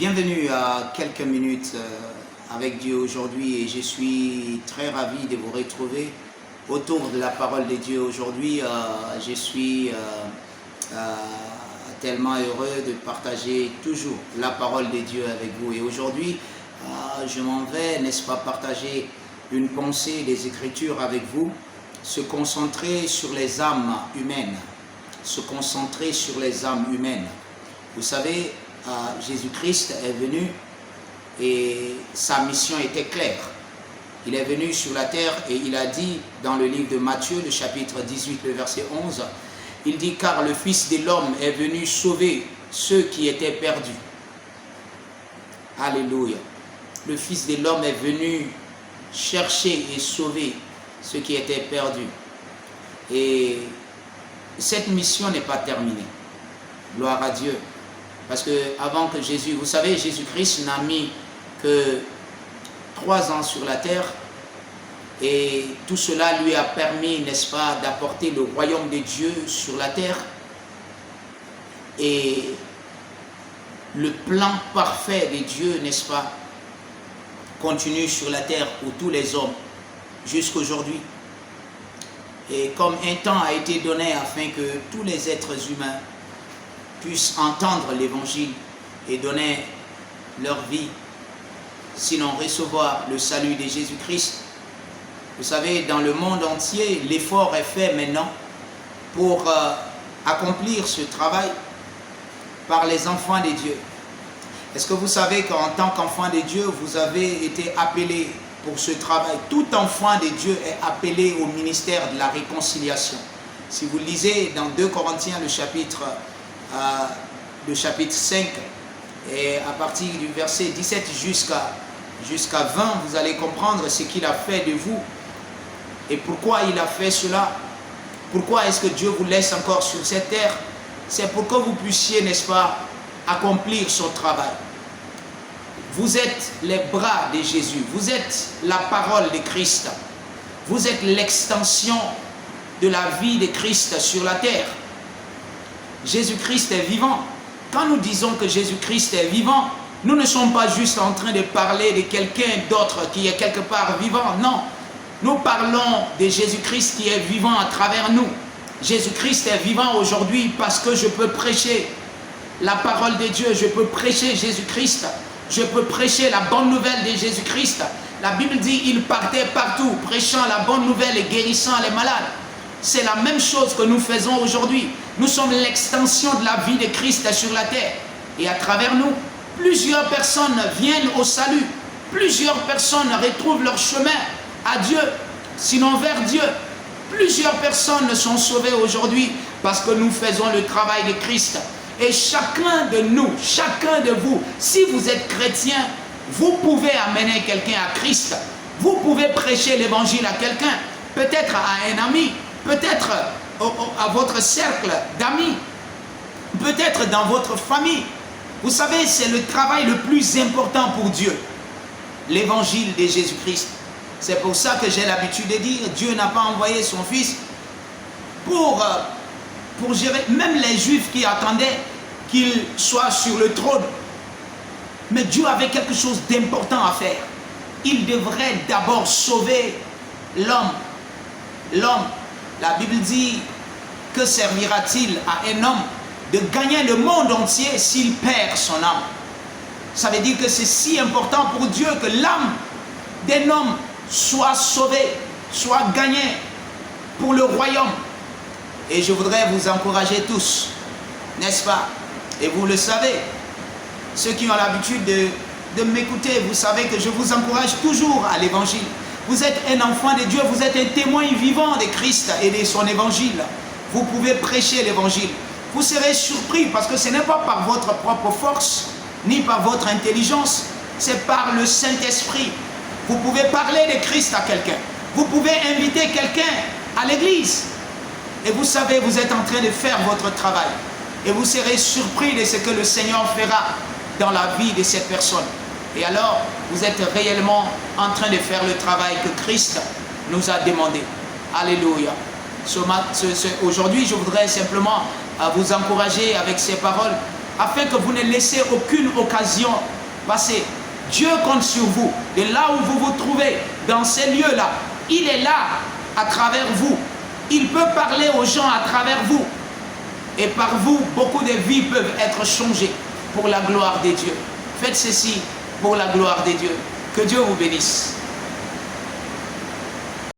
Bienvenue à quelques minutes avec Dieu aujourd'hui et je suis très ravi de vous retrouver autour de la parole de Dieu aujourd'hui. Je suis tellement heureux de partager toujours la parole de Dieu avec vous. Et aujourd'hui, je m'en vais, n'est-ce pas, partager une pensée des Écritures avec vous, se concentrer sur les âmes humaines, se concentrer sur les âmes humaines. Vous savez, Jésus-Christ est venu et sa mission était claire. Il est venu sur la terre et il a dit dans le livre de Matthieu, le chapitre 18, le verset 11, il dit « Car le Fils de l'homme est venu sauver ceux qui étaient perdus. » Alléluia. Le Fils de l'homme est venu chercher et sauver ceux qui étaient perdus. Et cette mission n'est pas terminée. Gloire à Dieu. Parce que avant que Jésus, vous savez, Jésus-Christ n'a mis que 3 ans sur la terre et tout cela lui a permis, n'est-ce pas, d'apporter le royaume de Dieu sur la terre. Et le plan parfait de Dieu, n'est-ce pas, continue sur la terre pour tous les hommes jusqu'aujourd'hui. Et comme un temps a été donné afin que tous les êtres humains puissent entendre l'évangile et donner leur vie, sinon recevoir le salut de Jésus-Christ. Vous savez, dans le monde entier, l'effort est fait maintenant pour accomplir ce travail par les enfants de Dieu. Est-ce que vous savez qu'en tant qu'enfant de Dieu, vous avez été appelé pour ce travail? Tout enfant de Dieu est appelé au ministère de la réconciliation. Si vous lisez dans 2 Corinthiens, le chapitre 5, et à partir du verset 17 jusqu'à 20, vous allez comprendre ce qu'il a fait de vous et pourquoi il a fait cela. Pourquoi est-ce que Dieu vous laisse encore sur cette terre? C'est pour que vous puissiez, n'est-ce pas, accomplir son travail. Vous êtes les bras de Jésus, vous êtes la parole de Christ, vous êtes l'extension de la vie de Christ sur la terre. Jésus-Christ est vivant. Quand nous disons que Jésus-Christ est vivant, nous ne sommes pas juste en train de parler de quelqu'un d'autre qui est quelque part vivant. Non, nous parlons de Jésus-Christ qui est vivant à travers nous. Jésus-Christ est vivant aujourd'hui parce que je peux prêcher la parole de Dieu, je peux prêcher Jésus-Christ, je peux prêcher la bonne nouvelle de Jésus-Christ. La Bible dit, il partait partout, prêchant la bonne nouvelle et guérissant les malades. C'est la même chose que nous faisons aujourd'hui. Nous sommes l'extension de la vie de Christ sur la terre. Et à travers nous, plusieurs personnes viennent au salut. Plusieurs personnes retrouvent leur chemin à Dieu, sinon vers Dieu. Plusieurs personnes sont sauvées aujourd'hui parce que nous faisons le travail de Christ. Et chacun de nous, chacun de vous, si vous êtes chrétien, vous pouvez amener quelqu'un à Christ. Vous pouvez prêcher l'évangile à quelqu'un, peut-être à un ami, peut-être à votre cercle d'amis, peut-être dans votre famille. Vous savez, c'est le travail le plus important pour Dieu, l'évangile de Jésus-Christ. C'est pour ça que j'ai l'habitude de dire, Dieu n'a pas envoyé son Fils pour gérer, même les Juifs qui attendaient qu'il soit sur le trône. Mais Dieu avait quelque chose d'important à faire. Il devrait d'abord sauver l'homme. L'homme. La Bible dit, que servira-t-il à un homme de gagner le monde entier s'il perd son âme? Ça veut dire que c'est si important pour Dieu que l'âme d'un homme soit sauvée, soit gagnée pour le royaume. Et je voudrais vous encourager tous, n'est-ce pas? Et vous le savez, ceux qui ont l'habitude de m'écouter, vous savez que je vous encourage toujours à l'évangile. Vous êtes un enfant de Dieu, vous êtes un témoin vivant de Christ et de son évangile. Vous pouvez prêcher l'évangile. Vous serez surpris parce que ce n'est pas par votre propre force, ni par votre intelligence, c'est par le Saint-Esprit. Vous pouvez parler de Christ à quelqu'un. Vous pouvez inviter quelqu'un à l'église. Et vous savez, vous êtes en train de faire votre travail. Et vous serez surpris de ce que le Seigneur fera dans la vie de cette personne. Et alors, vous êtes réellement en train de faire le travail que Christ nous a demandé. Alléluia. Aujourd'hui, je voudrais simplement vous encourager avec ces paroles afin que vous ne laissez aucune occasion passer. Dieu compte sur vous. Et là où vous vous trouvez, dans ces lieux-là, il est là à travers vous. Il peut parler aux gens à travers vous. Et par vous, beaucoup de vies peuvent être changées pour la gloire de Dieu. Faites ceci pour la gloire de Dieu. Que Dieu vous bénisse.